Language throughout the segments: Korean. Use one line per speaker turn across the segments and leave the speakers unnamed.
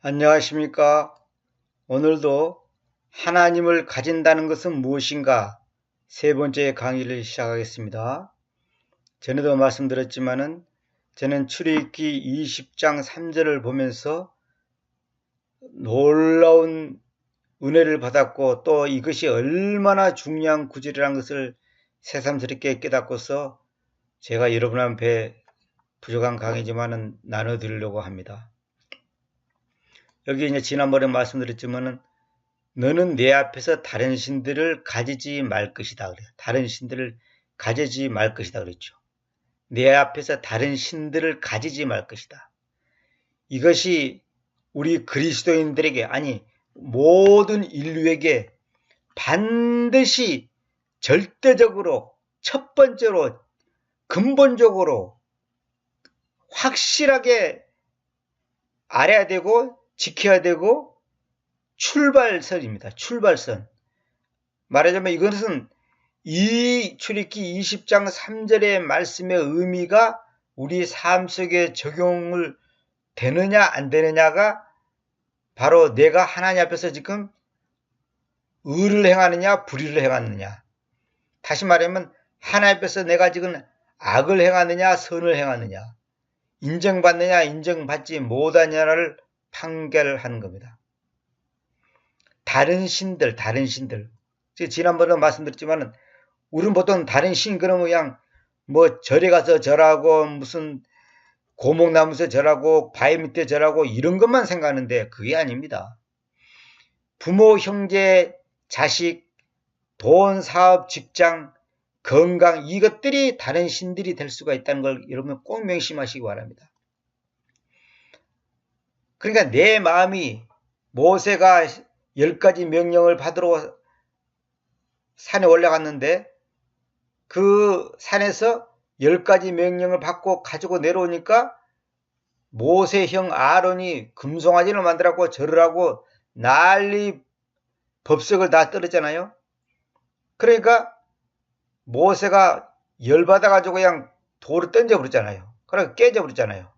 안녕하십니까? 오늘도 하나님을 가진다는 것은 무엇인가? 세 번째 강의를 시작하겠습니다. 전에도 말씀드렸지만은 저는 출애굽기 20장 3절을 보면서 놀라운 은혜를 받았고 또 이것이 얼마나 중요한 구절이라는 것을 새삼스럽게 깨닫고서 제가 여러분 앞에 부족한 강의지만은 나눠드리려고 합니다. 여기 이제 지난번에 말씀드렸지만은 너는 내 앞에서 다른 신들을 가지지 말 것이다 그래요. 다른 신들을 가지지 말 것이다 그랬죠. 내 앞에서 다른 신들을 가지지 말 것이다. 이것이 우리 그리스도인들에게 아니 모든 인류에게 반드시 절대적으로 첫 번째로 근본적으로 확실하게 알아야 되고 지켜야 되고 출발선입니다. 출발선. 말하자면 이것은 이 출애굽기 20장 3절의 말씀의 의미가 우리 삶 속에 적용을 되느냐 안 되느냐가 바로 내가 하나님 앞에서 지금 의를 행하느냐 불의를 행하느냐. 다시 말하면 하나님 앞에서 내가 지금 악을 행하느냐 선을 행하느냐. 인정받느냐 인정받지 못하느냐를 판결하는 겁니다. 다른 신들. 지난번에 말씀드렸지만은 우리는 보통 다른 신 그러면 그냥 뭐 절에 가서 절하고 무슨 고목나무에서 절하고 바위 밑에 절하고 이런 것만 생각하는데 그게 아닙니다. 부모, 형제, 자식, 돈, 사업, 직장, 건강 이것들이 다른 신들이 될 수가 있다는 걸 여러분 꼭 명심하시기 바랍니다. 그러니까 내 마음이 모세가 10가지 명령을 받으러 산에 올라갔는데 그 산에서 10가지 명령을 받고 가지고 내려오니까 모세 형 아론이 금송아지를 만들었고 절을 하고 난리 법석을 다 떨었잖아요. 그러니까 모세가 열받아가지고 그냥 돌을 던져버렸잖아요. 그러니까 깨져버렸잖아요.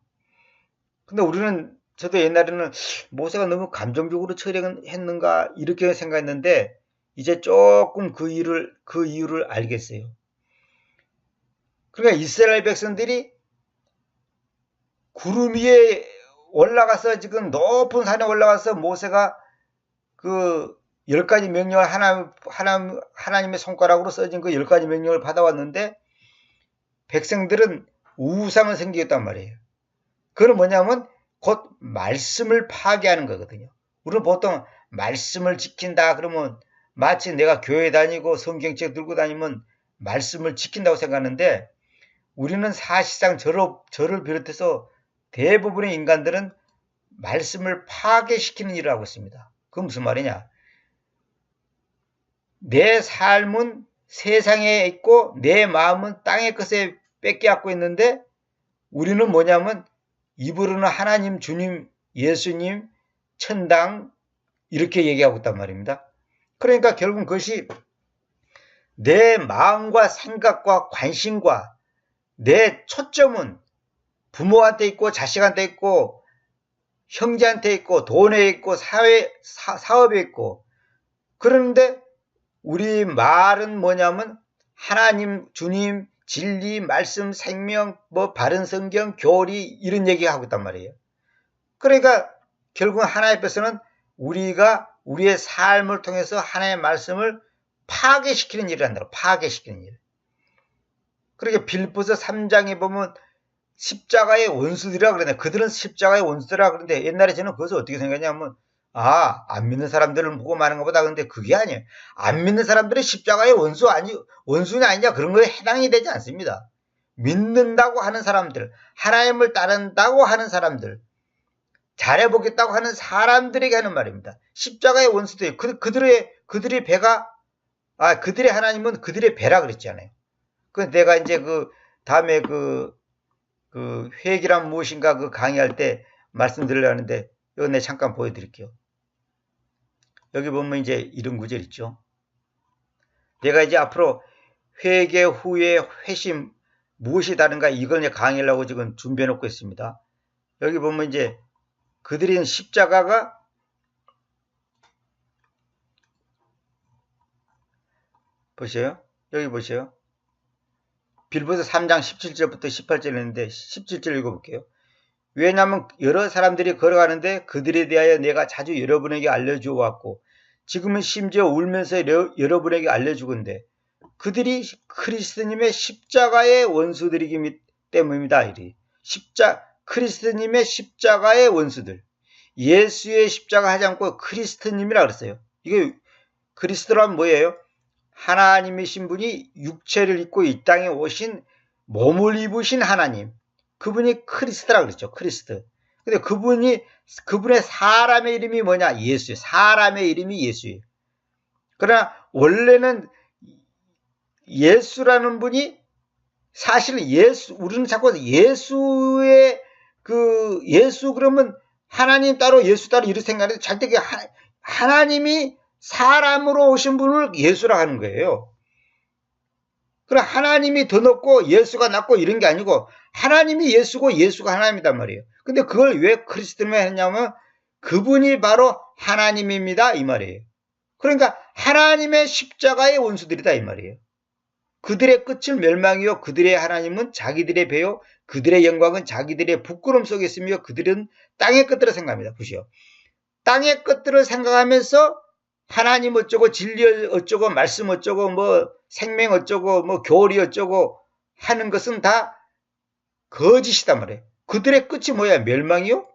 근데 우리는 저도 옛날에는 모세가 너무 감정적으로 처리했는가 이렇게 생각했는데 이제 조금 그 이유를 알겠어요. 그러니까 이스라엘 백성들이 구름 위에 올라가서 지금 높은 산에 올라가서 모세가 그 10가지 명령을 하나님의 손가락으로 써진 그 10가지 명령을 받아왔는데 백성들은 우상을 섬기겠단 말이에요. 그건 뭐냐면 곧 말씀을 파괴하는 거거든요. 우리는 보통 말씀을 지킨다 그러면 마치 내가 교회 다니고 성경책 들고 다니면 말씀을 지킨다고 생각하는데 우리는 사실상 저를 비롯해서 대부분의 인간들은 말씀을 파괴시키는 일을 하고 있습니다. 그건 무슨 말이냐? 내 삶은 세상에 있고 내 마음은 땅의 것에 뺏겨갖고 있는데 우리는 뭐냐면 입으로는 하나님, 주님, 예수님, 천당 이렇게 얘기하고 있단 말입니다. 그러니까 결국 그것이 내 마음과 생각과 관심과 내 초점은 부모한테 있고 자식한테 있고 형제한테 있고 돈에 있고 사업에 있고 그런데 우리 말은 뭐냐면 하나님, 주님, 진리, 말씀, 생명, 뭐 바른 성경, 교리 이런 얘기하고 있단 말이에요. 그러니까 결국 하나님 앞에서는 우리가 우리의 삶을 통해서 하나님의 말씀을 파괴시키는 일을 한다고. 파괴시키는 일. 그러니까 빌립보서 3장에 보면 십자가의 원수들이라 그러네. 그들은 십자가의 원수들이라 그러는데 옛날에 저는 그것을 어떻게 생각하냐면 안 믿는 사람들을 보고 말하는 것보다 근데 그게 아니에요. 안 믿는 사람들이 십자가의 원수냐 아니냐 그런 거에 해당이 되지 않습니다. 믿는다고 하는 사람들, 하나님을 따른다고 하는 사람들, 잘해보겠다고 하는 사람들에게 하는 말입니다. 십자가의 원수들, 그들의 배가, 그들의 하나님은 그들의 배라 그랬잖아요. 그 내가 이제 다음에 회개란 무엇인가 강의할 때 말씀드리려고 하는데, 이거 내가 잠깐 보여드릴게요. 여기 보면 이제 이런 구절 있죠. 내가 이제 앞으로 회개 후에 회심 무엇이 다른가 이걸 강의하려고 지금 준비해 놓고 있습니다. 여기 보면 이제 그들이 십자가가 보세요. 여기 보세요. 빌보서 3장 17절부터 18절 있는데 17절 읽어볼게요. 왜냐하면 여러 사람들이 걸어가는데 그들에 대하여 내가 자주 여러분에게 알려주어 왔고 지금은 심지어 울면서 여러분에게 알려주건대 그들이 그리스도님의 십자가의 원수들이기 때문입니다. 이리. 그리스도님의 십자가의 원수들. 예수의 십자가 하지 않고 그리스도님이라 그랬어요. 이게 그리스도란 뭐예요? 하나님이신 분이 육체를 입고 이 땅에 오신 몸을 입으신 하나님. 그분이 크리스트라 그랬죠. 크리스트. 근데 그분의 사람의 이름이 뭐냐? 예수예요. 사람의 이름이 예수예요. 그러나 원래는 예수라는 분이 사실 우리는 자꾸 예수 그러면 하나님 따로 예수 따로 이렇게 생각하는데 절대 하나님이 사람으로 오신 분을 예수라 하는 거예요. 그럼 하나님이 더 높고 예수가 낮고 이런 게 아니고 하나님이 예수고 예수가 하나님이단 말이에요. 근데 그걸 왜 그리스도만 했냐면 그분이 바로 하나님입니다 이 말이에요. 그러니까 하나님의 십자가의 원수들이다 이 말이에요. 그들의 끝은 멸망이요 그들의 하나님은 자기들의 배요 그들의 영광은 자기들의 부끄러움 속에 있으며 그들은 땅의 것들을 생각합니다. 보시오. 땅의 것들을 생각하면서 하나님 어쩌고 진리 어쩌고 말씀 어쩌고 뭐 생명 어쩌고 뭐 교리 어쩌고 하는 것은 다 거짓이단 말이에요. 그들의 끝이 뭐야? 멸망이요?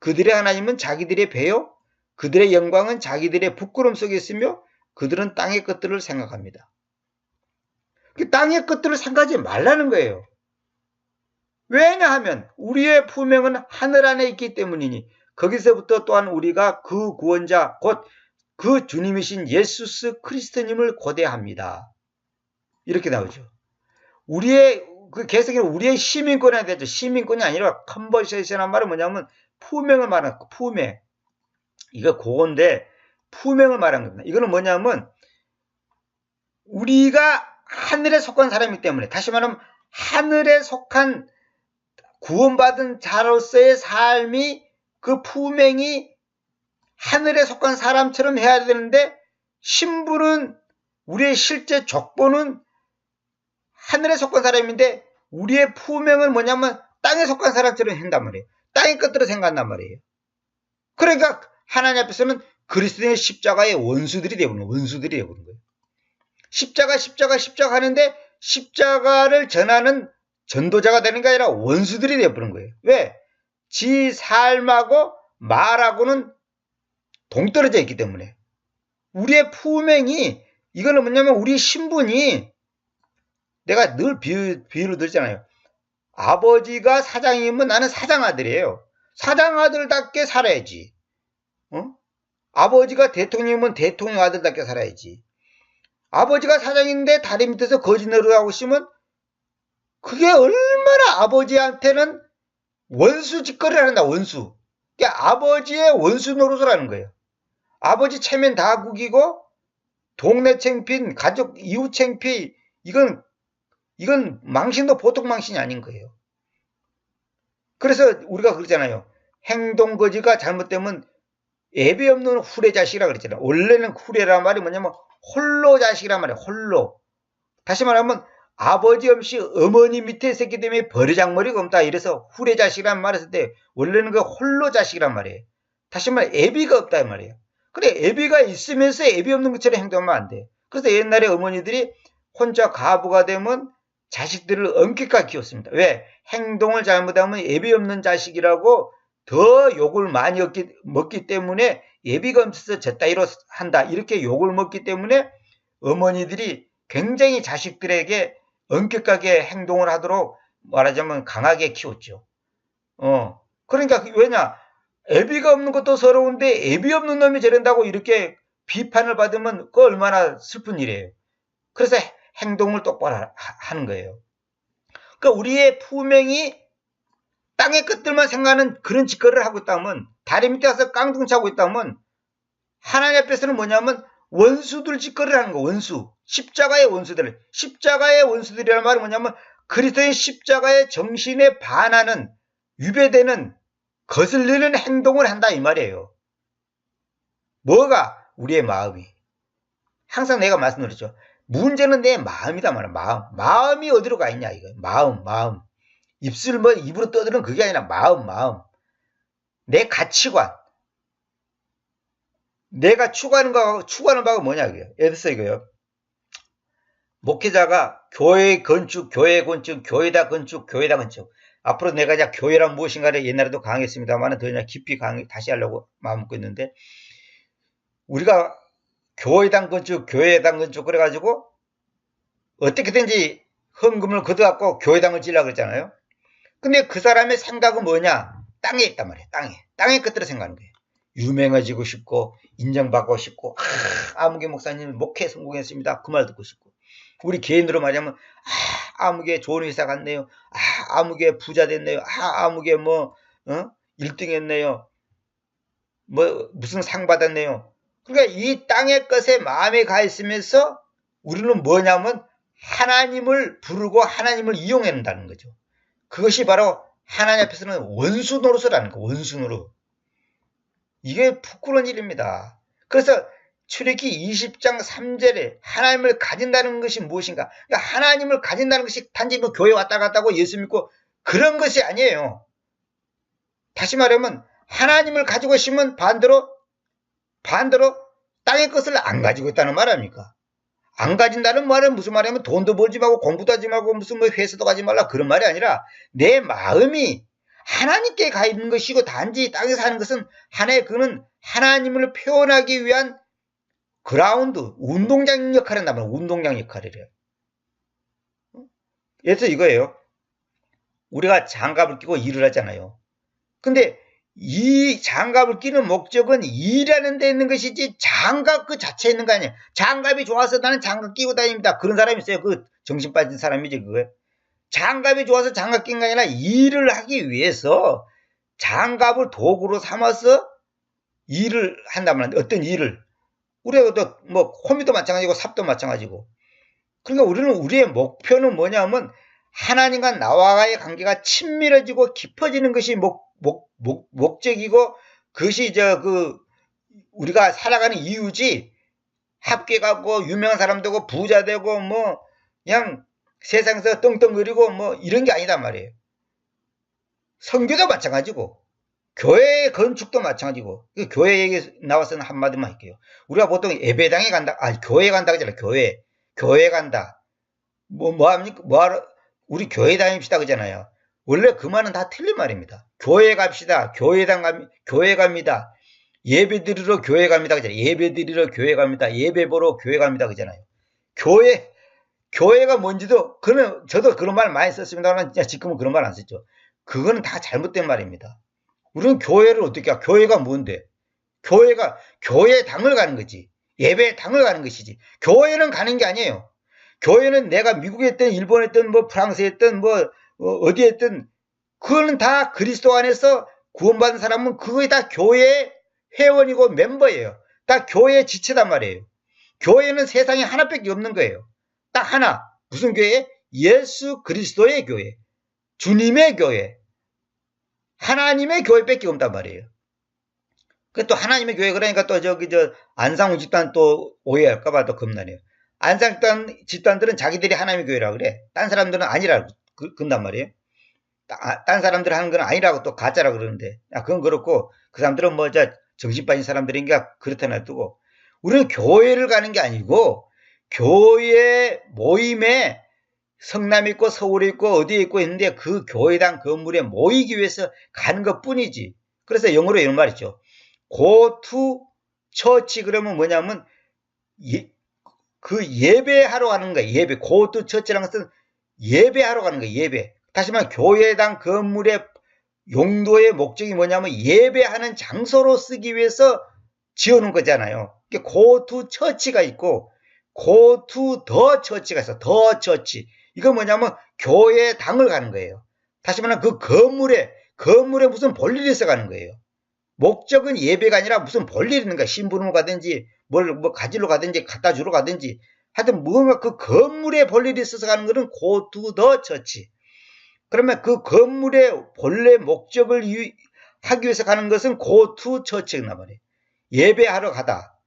그들의 하나님은 자기들의 배요? 그들의 영광은 자기들의 부끄러움 속에 있으며 그들은 땅의 것들을 생각합니다. 땅의 것들을 생각하지 말라는 거예요. 왜냐하면 우리의 품행은 하늘 안에 있기 때문이니 거기서부터 또한 우리가 그 구원자 곧 그 주님이신 예수 그리스도님을 고대합니다. 이렇게 나오죠. 우리의 그 개성에는 우리의 시민권이 되죠. 시민권이 아니라 컨버세이션한 말은 뭐냐면 품행을 말하는 거. 품행. 이거 그건데 품행을 말하는 겁니다. 이거는 뭐냐면 우리가 하늘에 속한 사람이기 때문에 다시 말하면 하늘에 속한 구원받은 자로서의 삶이 그 품행이 하늘에 속한 사람처럼 해야 되는데 신분은 우리의 실제 족보는 하늘에 속한 사람인데 우리의 품행은 뭐냐면 땅에 속한 사람처럼 한단 말이에요. 땅의 것들을 생각한단 말이에요. 그러니까 하나님 앞에서는 그리스도의 십자가의 원수들이 되어버리는 거예요. 십자가 하는데 십자가를 전하는 전도자가 되는 게 아니라 원수들이 되어버린 거예요. 왜? 지 삶하고 말하고는 동떨어져 있기 때문에. 우리의 품행이 이거는 뭐냐면 우리 신분이 내가 늘 비유를 들잖아요. 아버지가 사장이면 나는 사장아들이에요. 사장아들답게 살아야지. 아버지가 대통령이면 대통령 아들답게 살아야지. 아버지가 사장인데 다리 밑에서 거지 노릇하고 있으면 그게 얼마나 아버지한테는 원수 짓거리를 한다. 원수. 그러니까 아버지의 원수 노릇을 하는 거예요. 아버지 체면 다 구기고 동네 챙피, 가족 이웃 챙피 이건 망신도 보통 망신이 아닌 거예요. 그래서 우리가 그러잖아요. 행동거지가 잘못되면 애비 없는 후레자식이라고 그랬잖아요. 원래는 후레란 말이 뭐냐면 홀로 자식이란 말이에요. 홀로. 다시 말하면 아버지 없이 어머니 밑에 있었기 때문에 버르장머리가 없다. 이래서 후레자식이란 말을 했을 때 원래는 그 홀로 자식이란 말이에요. 다시 말하면 애비가 없다 이 말이에요. 그래 애비가 있으면서 애비 없는 것처럼 행동하면 안 돼. 그래서 옛날에 어머니들이 혼자 가부가 되면 자식들을 엄격하게 키웠습니다. 왜? 행동을 잘못하면 애비 없는 자식이라고 더 욕을 많이 먹기 때문에 예비가 없어서 저 따위로 한다. 이렇게 욕을 먹기 때문에 어머니들이 굉장히 자식들에게 엄격하게 행동을 하도록 말하자면 강하게 키웠죠. 그러니까 왜냐? 애비가 없는 것도 서러운데 애비 없는 놈이 저런다고 이렇게 비판을 받으면 그 얼마나 슬픈 일이에요. 그래서 행동을 똑바로 하는 거예요. 그러니까 우리의 품행이 땅의 것들만 생각하는 그런 짓거리를 하고 있다면 다리 밑에 가서 깡통 차고 있다면 하나님 앞에서는 뭐냐면 원수들 짓거리를 하는 거. 원수. 십자가의 원수들. 십자가의 원수들이라는 말은 뭐냐면 그리스도의 십자가의 정신에 반하는 위배되는 거슬리는 행동을 한다 이 말이에요. 뭐가? 우리의 마음이. 항상 내가 말씀드렸죠. 문제는 내 마음이다 말이야. 마음이 어디로 가 있냐 이거. 마음. 입으로 떠드는 그게 아니라 마음. 내 가치관. 내가 추구하는 바가 뭐냐 이거예요. 예를 들어서 이거요. 목회자가 교회다 건축. 앞으로 내가 이제 교회란 무엇인가를 옛날에도 강의했습니다만 더 이상 깊이 다시 하려고 마음 먹고 있는데, 우리가 교회당 건축 그래가지고 어떻게든지 헌금을 걷어갖고 교회당을 지으려고 그랬잖아요. 근데 그 사람의 생각은 뭐냐? 땅에 있단 말이에요. 땅의 것들을 생각하는 거예요. 유명해지고 싶고 인정받고 싶고 아무개 목사님 목회 성공했습니다. 그 말 듣고 싶고, 우리 개인으로 말하면 아무개 좋은 회사 갔네요. 아무개 부자 됐네요. 아무개 1등 했네요. 무슨 상 받았네요. 그러니까 이 땅의 것에 마음에 가 있으면서 우리는 뭐냐면 하나님을 부르고 하나님을 이용한다는 거죠. 그것이 바로 하나님 앞에서는 원수 노릇을 하는 거예요. 원수 노릇. 이게 부끄러운 일입니다. 그래서 출애굽기 20장 3절에 하나님을 가진다는 것이 무엇인가? 그러니까 하나님을 가진다는 것이 단지 교회 왔다 갔다고 예수 믿고 그런 것이 아니에요. 다시 말하면 하나님을 가지고 있으면 반대로 땅의 것을 안 가지고 있다는 말 아닙니까? 안 가진다는 말은 무슨 말이냐면 돈도 벌지 말고 공부도 하지 말고 무슨 회사도 가지 말라 그런 말이 아니라 내 마음이 하나님께 가 있는 것이고 단지 땅에 사는 것은 그는 하나님을 표현하기 위한 그라운드, 운동장 역할을 한다면 운동장 역할이래요. 그래서 이거예요. 우리가 장갑을 끼고 일을 하잖아요. 근데 이 장갑을 끼는 목적은 일하는 데 있는 것이지 장갑 그 자체에 있는 거 아니에요. 장갑이 좋아서 나는 장갑 끼고 다닙니다. 그런 사람이 있어요. 그 정신 빠진 사람이지 그거예요. 장갑이 좋아서 장갑 낀 게 아니라 일을 하기 위해서 장갑을 도구로 삼아서 일을 한다면 어떤 일을 우리가 또 호미도 마찬가지고 삽도 마찬가지고. 그러니까 우리의 목표는 뭐냐면 하나님과 나와의 관계가 친밀해지고 깊어지는 것이 목적이고 그것이 우리가 살아가는 이유지. 학교 가고 유명한 사람 되고 부자 되고 그냥 세상에서 떵떵거리고 이런 게 아니단 말이에요. 선교도 마찬가지고 교회 건축도 마찬가지고. 교회 얘기 나와서는 한마디만 할게요. 우리가 보통 예배당에 간다, 교회 간다 그러잖아요. 교회 간다. 뭐합니까? 우리 교회 다닙시다 그러잖아요. 원래 그 말은 다 틀린 말입니다. 교회 갑시다. 교회 갑니다. 예배 드리러 교회 갑니다 그러잖아요. 예배 드리러 교회 갑니다. 예배 보러 교회 갑니다 그러잖아요. 교회가 뭔지도 저도 그런 말 많이 썼습니다만 지금은 그런 말 안 썼죠. 그거는 다 잘못된 말입니다. 우리는 교회를 어떻게 해? 교회가 뭔데? 교회 당을 가는 거지. 예배 당을 가는 것이지. 교회는 가는 게 아니에요. 교회는 내가 미국에 있든 일본에 있든 프랑스에 있든 어디에 있든 그거는 다 그리스도 안에서 구원받은 사람은 그거에 다 교회의 회원이고 멤버예요. 다 교회의 지체단 말이에요. 교회는 세상에 하나밖에 없는 거예요. 딱 하나. 무슨 교회? 예수 그리스도의 교회. 주님의 교회. 하나님의 교회밖에 없단 말이에요. 그 또 하나님의 교회 그러니까 또 안상훈 집단 또 오해할까봐 또 겁나네요. 안상 집단들은 자기들이 하나님의 교회라고 그래. 딴 사람들은 아니라고 그런단 말이에요. 딴 사람들 하는 건 아니라고 또 가짜라고 그러는데, 그건 그렇고 그 사람들은 정신 빠진 사람들인가 그렇다 놔두고, 우리는 교회를 가는 게 아니고 교회 모임에 성남에 있고 서울에 있고 어디에 있고 있는데 그 교회당 건물에 모이기 위해서 가는 것 뿐이지. 그래서 영어로 이런 말 있죠. Go to church 그러면 뭐냐면 예배하러 가는 거예요. 예배. Go to church라는 것은 예배하러 가는 거예요. 예배. 다시 말하면 교회당 건물의 용도의 목적이 뭐냐면 예배하는 장소로 쓰기 위해서 지어놓은 거잖아요. Go to church가 있고 Go to the church가 있어. the church. 이거 뭐냐면 교회당을 가는 거예요. 다시 말하면 그 건물에 무슨 볼일이 있어 가는 거예요. 목적은 예배가 아니라 무슨 볼일이 있는 거야. 신부름을 가든지 가지러 가든지 갖다 주러 가든지 하여튼 뭔가 그 건물에 볼일이 있어서 가는 거는 go to the church. 그러면 그 건물의 본래 목적을 하기 위해서 가는 것은 go to church였단 말이에요. 예배하러 가다.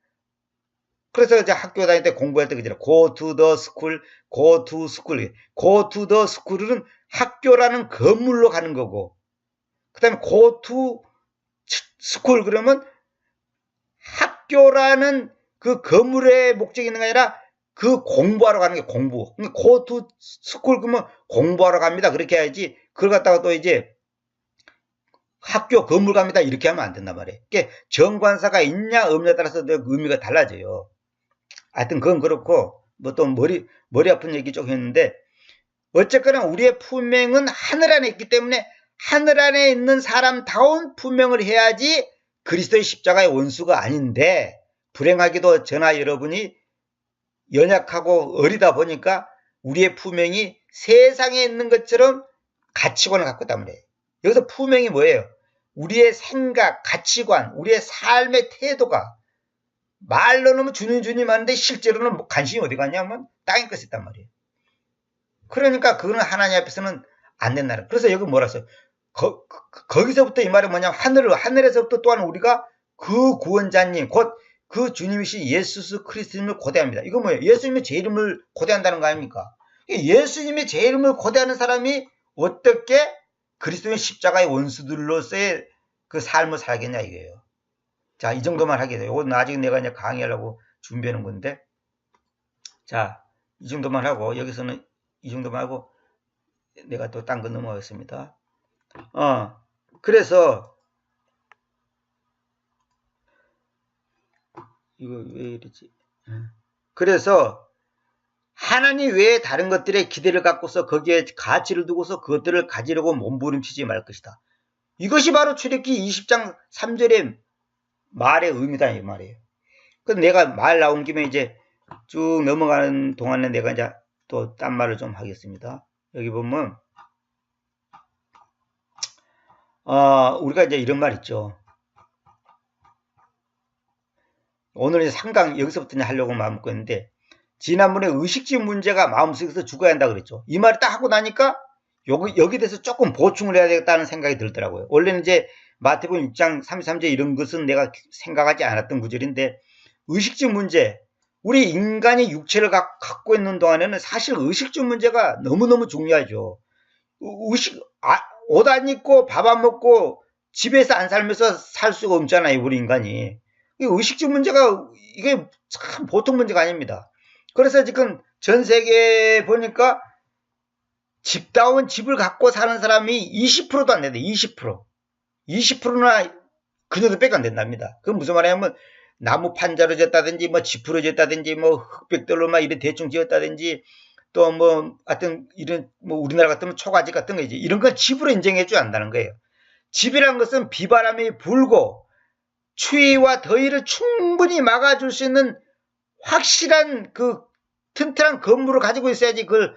그래서 이제 학교 다닐 때 공부할 때 그잖아. go to the school, go to school. go to the school은 학교라는 건물로 가는 거고, 그 다음에 go to school 그러면 학교라는 그 건물의 목적이 있는 게 아니라 그 공부하러 가는 게 공부. go to school 그러면 공부하러 갑니다. 그렇게 해야지. 그걸 갖다가 또 이제 학교 건물 갑니다. 이렇게 하면 안 된단 말이에요. 그러니까 정관사가 있냐 없냐에 따라서 의미가 달라져요. 하여튼 그건 그렇고, 뭐 또 머리 아픈 얘기 좀 했는데, 어쨌거나 우리의 품행은 하늘 안에 있기 때문에 하늘 안에 있는 사람다운 품행을 해야지 그리스도의 십자가의 원수가 아닌데, 불행하게도 저나 여러분이 연약하고 어리다 보니까 우리의 품행이 세상에 있는 것처럼 가치관을 갖고 있단 말이에요. 여기서 품행이 뭐예요? 우리의 생각, 가치관, 우리의 삶의 태도가 말로는 주님 하는데 실제로는 관심이 어디 갔냐면 땅에 것이 있단 말이에요. 그러니까 그거는 하나님 앞에서는 안 된다는. 그래서 여기 뭐라 써요? 거기서부터 이 말은 뭐냐면 하늘에서부터 또한 우리가 그 구원자님 곧 그 주님이신 예수 그리스도님을 고대합니다. 이거 뭐예요? 예수님의 제 이름을 고대한다는 거 아닙니까? 예수님의 제 이름을 고대하는 사람이 어떻게 그리스도의 십자가의 원수들로서의 그 삶을 살겠냐 이거예요. 자, 이 정도만 하게 돼요. 이건 나중에 내가 이제 강의하려고 준비하는 건데, 자, 이 정도만 하고 여기서는 이 정도만 하고 내가 또 딴 거 넘어가겠습니다. 그래서 이거 왜 이러지? 그래서 하나님 외에 다른 것들에 기대를 갖고서 거기에 가치를 두고서 그것들을 가지려고 몸부림치지 말 것이다. 이것이 바로 출애굽기 20장 3절의 말의 의미다 이 말이에요. 그래서 내가 말 나온 김에 이제 쭉 넘어가는 동안에 내가 이제 또 딴 말을 좀 하겠습니다. 여기 보면 우리가 이제 이런 말 있죠. 오늘 이제 상당 여기서부터 이제 하려고 마음 먹고 있는데, 지난번에 의식주 문제가 마음속에서 죽어야 한다 그랬죠. 이 말을 딱 하고 나니까 여기 대해서 조금 보충을 해야 되겠다는 생각이 들더라고요. 원래는 이제 마태복음 6장 33절 이런 것은 내가 생각하지 않았던 구절인데, 의식주 문제, 우리 인간이 육체를 갖고 있는 동안에는 사실 의식주 문제가 너무너무 중요하죠. 옷 안 입고 밥 안 먹고 집에서 안 살면서 살 수가 없잖아요, 우리 인간이. 의식주 문제가 이게 참 보통 문제가 아닙니다. 그래서 지금 전 세계에 보니까 집다운 집을 갖고 사는 사람이 20%도 안 된다. 20%. 20%나 그 정도밖에 안 된답니다. 그건 무슨 말이냐면 나무 판자로 지었다든지 뭐 지프로 지었다든지 뭐 흑백돌로 막 이런 대충 지었다든지 또 뭐 하여튼 이런 뭐 우리나라 같으면 초가집 같은 거 이제 이런 건 집으로 인정해 줘야 한다는 거예요. 집이란 것은 비바람이 불고 추위와 더위를 충분히 막아줄 수 있는 확실한 그 튼튼한 건물을 가지고 있어야지 그걸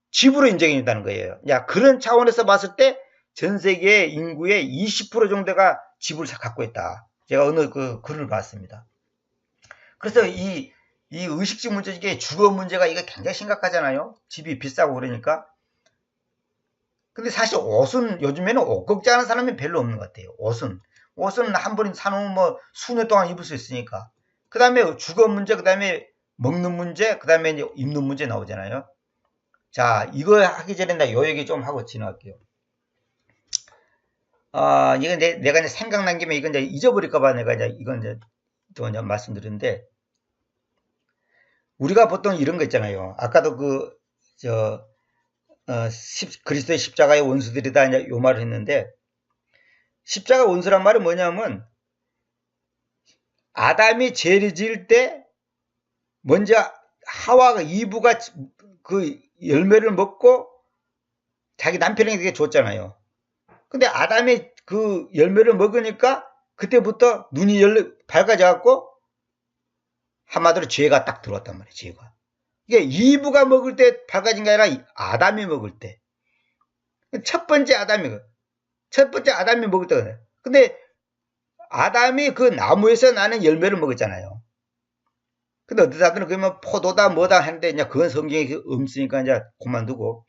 집으로 인정해 준다는 거예요. 야, 그런 차원에서 봤을 때 전 세계 인구의 20% 정도가 집을 갖고 있다. 제가 어느 그 글을 봤습니다. 그래서 이 의식주 문제 중에 주거 문제가 이게 굉장히 심각하잖아요. 집이 비싸고 그러니까. 근데 사실 옷은 요즘에는 옷 걱정하는 사람이 별로 없는 것 같아요. 옷은 한 번 사놓으면 뭐 수년 동안 입을 수 있으니까. 그 다음에 주거 문제, 그 다음에 먹는 문제, 그 다음에 이제 입는 문제 나오잖아요. 자, 이거 하기 전에 나 요 얘기 좀 하고 지나갈게요. 이거 내가 이제 생각난 김에 이건 이제 잊어버릴까봐 내가 이제 이건 이제 또 이제 말씀드렸는데, 우리가 보통 이런 거 있잖아요. 아까도 그리스도의 십자가의 원수들이다 이제 요 말을 했는데, 십자가 원수란 말은 뭐냐면 아담이 죄를 지을 때 먼저 하와가 이브가 그 열매를 먹고 자기 남편에게 줬잖아요. 근데 아담이 그 열매를 먹으니까 그때부터 눈이 밝아져 갖고 한마디로 죄가 딱 들어왔단 말이에요. 죄가. 이게 이브가 먹을 때 밝아진 게 아니라 아담이 먹을 때. 첫 번째 아담이 먹을 때 그래. 근데 아담이 그 나무에서 나는 열매를 먹었잖아요. 근데 어떤 사람들은 그러면 포도다 뭐다 하는데 이제 그건 성경에 없으니까 이제 그만두고,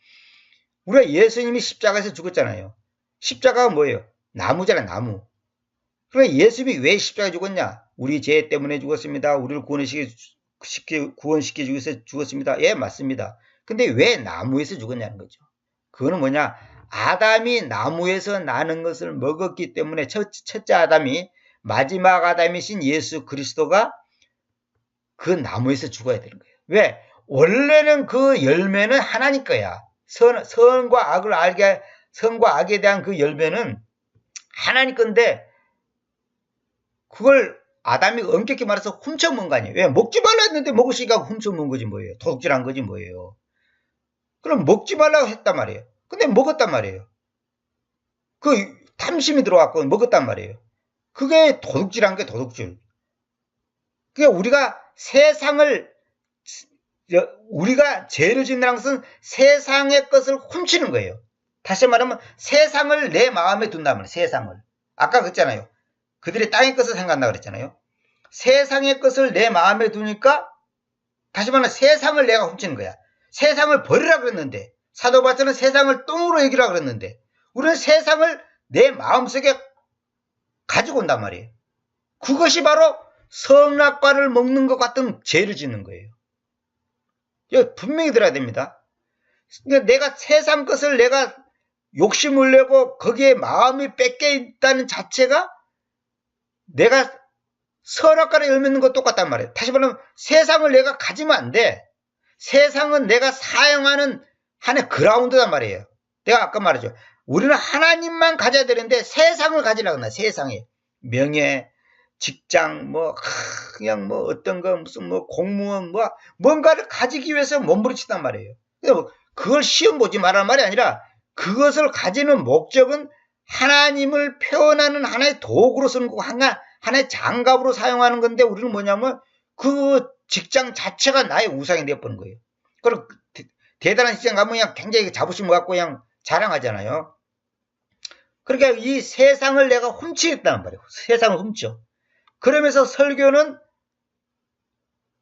우리가 예수님이 십자가에서 죽었잖아요. 십자가가 뭐예요? 나무잖아요. 나무. 그러면 예수님이 왜 십자가에 죽었냐? 우리 죄 때문에 죽었습니다. 우리를 구원시켜 주기 위해서 죽었습니다. 예, 맞습니다. 근데 왜 나무에서 죽었냐는 거죠. 그거는 뭐냐? 아담이 나무에서 나는 것을 먹었기 때문에 첫째 아담이, 마지막 아담이신 예수 그리스도가 그 나무에서 죽어야 되는 거예요. 왜? 원래는 그 열매는 하나님 거야. 선과 악에 대한 그 열매는 하나님 건데, 그걸 아담이 엄격히 말해서 훔쳐먹은 거 아니에요. 왜? 먹지 말라 했는데 먹으시니까 훔쳐먹은 거지 뭐예요. 도둑질한 거지 뭐예요. 그럼 먹지 말라고 했단 말이에요. 근데 먹었단 말이에요. 그 탐심이 들어왔고 먹었단 말이에요. 그게 도둑질한 게 도둑질. 그러니까 우리가 죄를 짓는 것은 세상의 것을 훔치는 거예요. 다시 말하면 세상을 내 마음에 둔단 말이에요. 세상을. 아까 그랬잖아요. 그들이 땅의 것을 생각한다 그랬잖아요. 세상의 것을 내 마음에 두니까 다시 말하면 세상을 내가 훔치는 거야. 세상을 버리라 그랬는데, 사도 바울은 세상을 똥으로 여기라 그랬는데, 우리는 세상을 내 마음속에 가지고 온단 말이에요. 그것이 바로 선악과를 먹는 것 같은 죄를 짓는 거예요. 이거 분명히 들어야 됩니다. 내가 세상 것을 내가 욕심을 내고 거기에 마음이 뺏겨 있다는 자체가 내가 선악과를 열매는 것 똑같단 말이에요. 다시 말하면 세상을 내가 가지면 안 돼. 세상은 내가 사용하는 하나의 그라운드단 말이에요. 내가 아까 말했죠. 우리는 하나님만 가져야 되는데 세상을 가지려고 한다. 세상에. 명예, 직장, 그냥 어떤 거, 무슨 공무원, 뭔가를 가지기 위해서 몸부림친단 말이에요. 그걸 시험 보지 말라는 말이 아니라 그것을 가지는 목적은 하나님을 표현하는 하나의 도구로 쓰는 거고 하나의 장갑으로 사용하는 건데 우리는 뭐냐면 그 직장 자체가 나의 우상이 되어버린 거예요. 그리고 대단한 직장 가면 그냥 굉장히 자부심을 갖고 그냥 자랑하잖아요. 그러니까 이 세상을 내가 훔치겠다는 말이에요. 세상을 훔쳐. 그러면서 설교는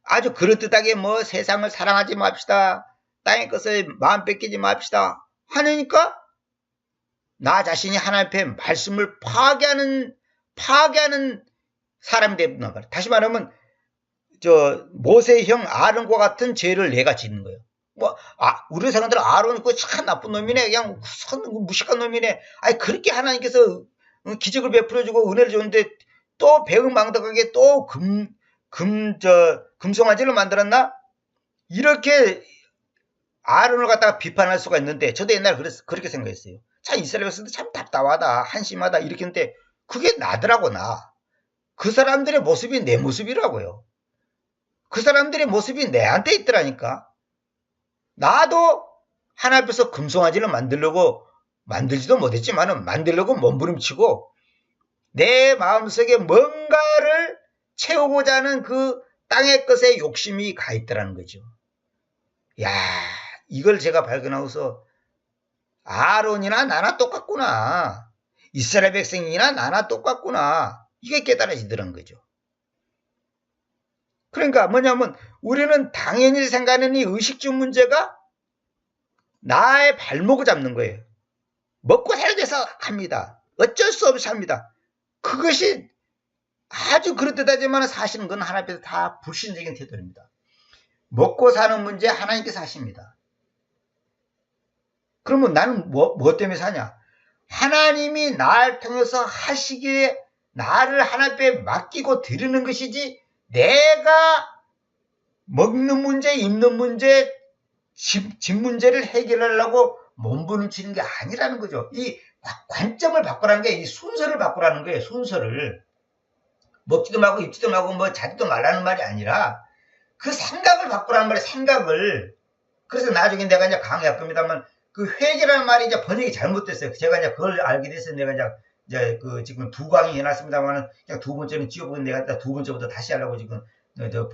아주 그럴듯하게 세상을 사랑하지 맙시다. 땅의 것을 마음 뺏기지 맙시다. 하니까 나 자신이 하나님 앞에 말씀을 파괴하는 사람이 되는 거예요. 다시 말하면 모세의 형 아론과 같은 죄를 내가 짓는 거예요. 우리 사람들은 아론이 참 나쁜 놈이네. 그냥 무식한 놈이네. 아니 그렇게 하나님께서 기적을 베풀어주고 은혜를 줬는데 또 배은망덕하게 또 금송아지를 만들었나? 이렇게 아론을 갖다가 비판할 수가 있는데 저도 옛날에 그렇게 생각했어요. 참 이스라엘 백성들 참 답답하다, 한심하다 이렇게 했는데 그게 나더라고 나. 그 사람들의 모습이 내 모습이라고요. 그 사람들의 모습이 내한테 있더라니까. 나도 하나님 앞에서 금송아지를 만들지도 못했지만 만들려고 몸부림치고 내 마음속에 뭔가를 채우고자 하는 그 땅의 것에 욕심이 가 있더라는 거죠. 야, 이걸 제가 발견하고서 아론이나 나나 똑같구나. 이스라엘 백성이나 나나 똑같구나. 이게 깨달아지더란 거죠. 그러니까 뭐냐면 우리는 당연히 생각하는 이 의식주 문제가 나의 발목을 잡는 거예요. 먹고 살기 위해서 합니다. 어쩔 수 없이 합니다. 그것이 아주 그렇듯하지만 사실은 그건 하나님 앞에서 다 불신적인 태도입니다. 먹고 사는 문제 하나님께서 하십니다. 그러면 나는 뭐 때문에 사냐? 하나님이 나를 통해서 하시기에 나를 하나님 앞에 맡기고 드리는 것이지 내가 먹는 문제, 입는 문제, 집 문제를 해결하려고 몸부림치는 게 아니라는 거죠. 이 관점을 바꾸라는 게 이 순서를 바꾸라는 거예요. 순서를. 먹지도 말고 입지도 말고 자지도 말라는 말이 아니라 그 생각을 바꾸라는 말이에요. 생각을. 그래서 나중에 내가 이제 강의 합니다만 그 회개라는 말이 이제 번역이 잘못됐어요. 제가 이제 그걸 알게 돼서 내가 이제 지금 두 강의 해놨습니다만 그냥 두 번째는 지워보고 내가 두 번째부터 다시 하려고 지금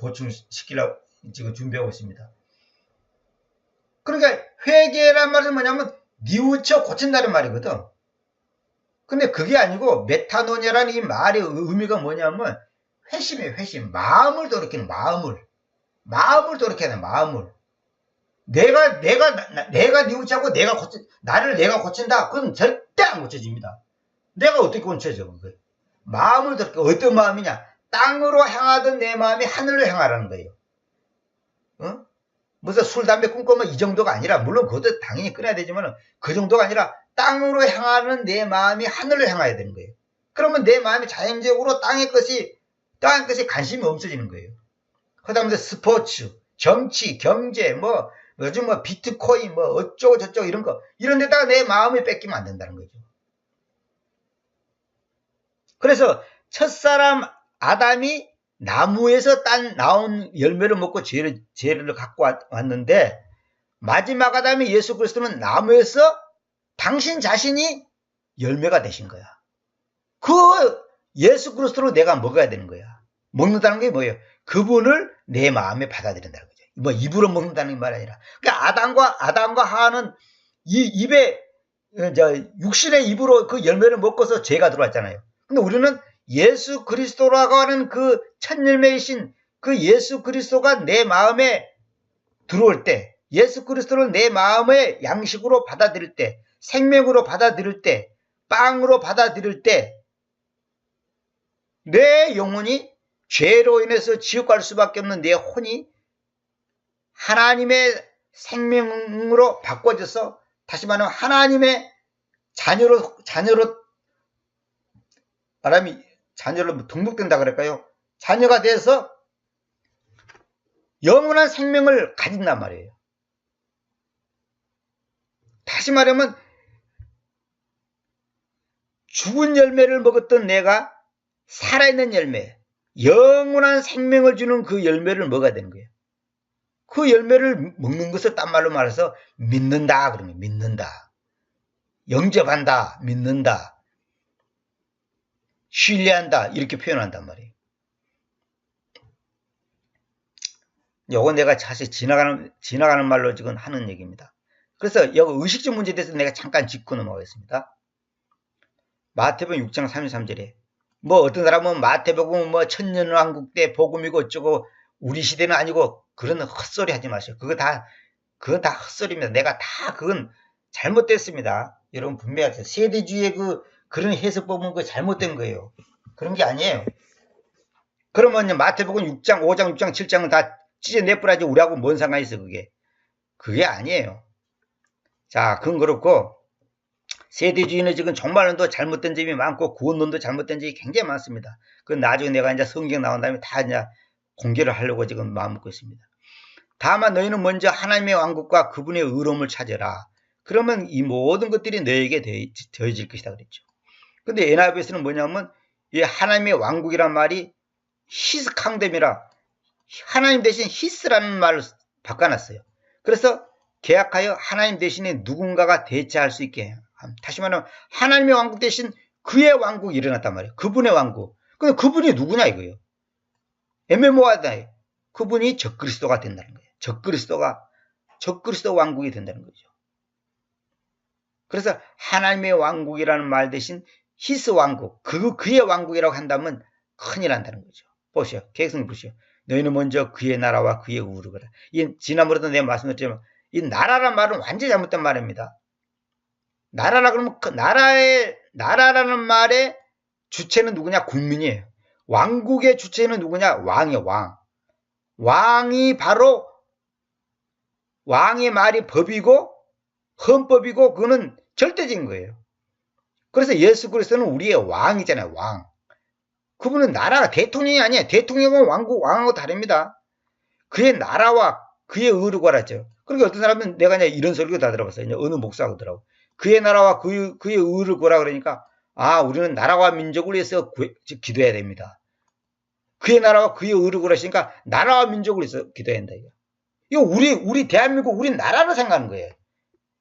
보충시키려고 지금 준비하고 있습니다. 그러니까 회개란 말은 뭐냐면 뉘우쳐 고친다는 말이거든. 근데 그게 아니고 메타노니아라는 이 말의 의미가 뭐냐면 회심이에요. 회심. 마음을 돌이키는 마음을 돌이키는 마음을. 내가 뉘우치고 나를 내가 고친다. 그건 절대 안 고쳐집니다. 내가 어떻게 고쳐져? 마음을 들게. 어떤 마음이냐? 땅으로 향하던 내 마음이 하늘로 향하라는 거예요. 무슨 술, 담배 꿈꾸면 이 정도가 아니라, 물론 그것도 당연히 끊어야 되지만 그 정도가 아니라 땅으로 향하는 내 마음이 하늘로 향해야 되는 거예요. 그러면 내 마음이 자연적으로 땅의 것이 관심이 없어지는 거예요. 그다음에 스포츠, 정치, 경제, 요즘 비트코인, 어쩌고 저쩌고 이런 거, 이런 데다가 내 마음을 뺏기면 안 된다는 거죠. 그래서 첫사람 아담이 나무에서 나온 열매를 먹고 죄를 갖고 왔는데, 마지막 아담이 예수 그리스도는 나무에서 당신 자신이 열매가 되신 거야. 그 예수 그리스도로 내가 먹어야 되는 거야. 먹는다는 게 뭐예요? 그분을 내 마음에 받아들인다는 거죠. 입으로 먹는다는 말 아니라. 그러니까 아담과 하와는 입에, 육신의 입으로 그 열매를 먹고서 죄가 들어왔잖아요. 근데 우리는 예수 그리스도라고 하는 그 첫 열매이신 그 예수 그리스도가 내 마음에 들어올 때, 예수 그리스도를 내 마음의 양식으로 받아들일 때, 생명으로 받아들일 때, 빵으로 받아들일 때, 내 영혼이 죄로 인해서 지옥 갈 수밖에 없는 내 혼이 하나님의 생명으로 바꿔져서, 다시 말하면 하나님의 자녀로 등록된다 그럴까요? 자녀가 돼서 영원한 생명을 가진단 말이에요. 다시 말하면 죽은 열매를 먹었던 내가 살아있는 열매, 영원한 생명을 주는 그 열매를 먹어야 되는 거예요. 그 열매를 먹는 것을 딴 말로 말해서 믿는다 그런 거예요. 믿는다. 영접한다. 믿는다. 신뢰한다. 이렇게 표현한단 말이에요. 요거 내가 사실 지나가는 말로 지금 하는 얘기입니다. 그래서 여기 의식적 문제에 대해서 내가 잠깐 짚고 넘어가겠습니다. 마태복음 6장 33절에 어떤 사람은 마태복음 천년왕국 때 복음이고 어쩌고 우리 시대는 아니고 그런 헛소리 하지 마세요. 그건 다 헛소리입니다. 내가 다 그건 잘못됐습니다. 여러분 분명하세요. 세대주의의 그런 해석법은 그거 잘못된 거예요. 그런 게 아니에요. 그러면 마태복음 6장, 5장, 6장, 7장은 다 찢어내버려야지 우리하고 뭔 상관이 있어 그게. 그게 아니에요. 자, 그건 그렇고 세대주의는 지금 정말로 잘못된 점이 많고 구원론도 잘못된 점이 굉장히 많습니다. 그건 나중에 내가 이제 성경 나온 다음에 다 이제 공개를 하려고 지금 마음먹고 있습니다. 다만 너희는 먼저 하나님의 왕국과 그분의 의로움을 찾아라. 그러면 이 모든 것들이 너에게 더해질 것이다 그랬죠. 근데 NIV에서는 뭐냐면 이 하나님의 왕국이란 말이 히스캉뎀이라 하나님 대신 히스라는 말을 바꿔놨어요. 그래서 계약하여 하나님 대신에 누군가가 대체할 수 있게. 다시 말하면 하나님의 왕국 대신 그의 왕국이 일어났단 말이에요. 그분의 왕국. 근데 그분이 누구냐 이거예요. 애매모호하다. 그분이 적그리스도가 된다는 거예요. 적그리스도 왕국이 된다는 거죠. 그래서 하나님의 왕국이라는 말 대신 히스 왕국, 그의 왕국이라고 한다면 큰일 난다는 거죠. 보시오. 계획성 보시오. 너희는 먼저 그의 나라와 그의 의를 구하라. 지난번에도 내가 말씀드렸지만 이 나라란 말은 완전히 잘못된 말입니다. 나라라 그러면 그 나라라는 말의 주체는 누구냐? 국민이에요. 왕국의 주체는 누구냐? 왕이에요. 왕이 바로 왕의 말이 법이고 헌법이고 그거는 절대적인 거예요. 그래서 예수 그리스도는 우리의 왕이잖아요. 왕. 그분은 나라가 대통령이 아니에요. 대통령은 왕하고 다릅니다. 그의 나라와 그의 의를 구하라죠. 그러니까 어떤 사람은 내가 이제 이런 설교 다 들어봤어요. 이제 어느 목사하고 들어보고 그의 나라와 그의 의를 구하라 그러니까 우리는 나라와 민족을 위해서 기도해야 됩니다. 그의 나라와 그의 의를 구하시니까 나라와 민족을 위해서 기도해야 된다. 이거 우리 대한민국 우리 나라로 생각하는 거예요.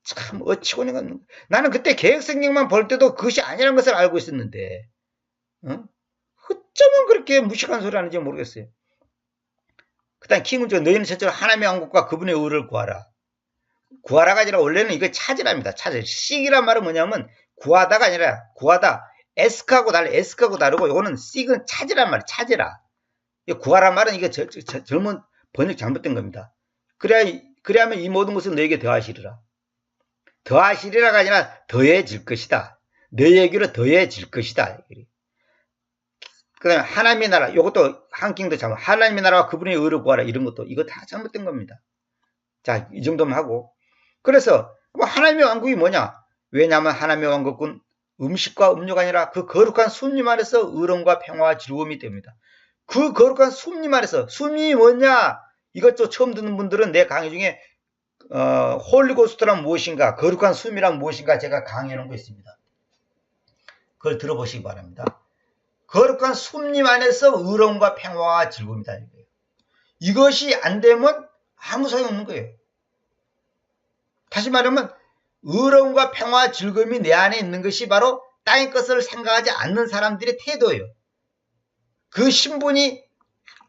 참 어찌고 내가 나는 그때 계획성경만 볼 때도 그것이 아니라는 것을 알고 있었는데 어쩌면 그렇게 무식한 소리 하는지 모르겠어요. 그 다음 킹은죠. 너희는 첫째로 하나님의 왕국과 그분의 의를 구하라. 구하라가 아니라 원래는 이거 찾으랍니다. seek이란 말은 뭐냐면 구하다가 아니라 구하다. ask하고 다르고 이거는 seek은 찾으란 말이에요. 찾으라. 구하란 말은 이게 젊은 번역 잘못된 겁니다. 그래야면 이 모든 것은 너에게 더하시리라. 더하시리라가 아니라 더해질 것이다. 너에게로 더해질 것이다. 그 다음에 하나님의 나라, 이것도 한킹도 잘못, 하나님의 나라와 그분의 의를 구하라, 이런 것도, 이거 다 잘못된 겁니다. 자, 이 정도만 하고. 그래서, 뭐 하나님의 왕국이 뭐냐? 왜냐하면 하나님의 왕국은 음식과 음료가 아니라 그 거룩한 숲림 안에서 의로움과 평화와 즐거움이 됩니다. 그 거룩한 숲림 안에서, 숲림이 뭐냐? 이것도 처음 듣는 분들은 내 강의 중에, 홀리고스트란 무엇인가, 거룩한 숲이란 무엇인가 제가 강의해 놓은 거 있습니다. 그걸 들어보시기 바랍니다. 거룩한 숲림 안에서 의로움과 평화와 즐거움이다. 이것이 안 되면 아무 소용없는 거예요. 다시 말하면 의로움과 평화와 즐거움이 내 안에 있는 것이 바로 땅의 것을 생각하지 않는 사람들의 태도예요. 그 신분이,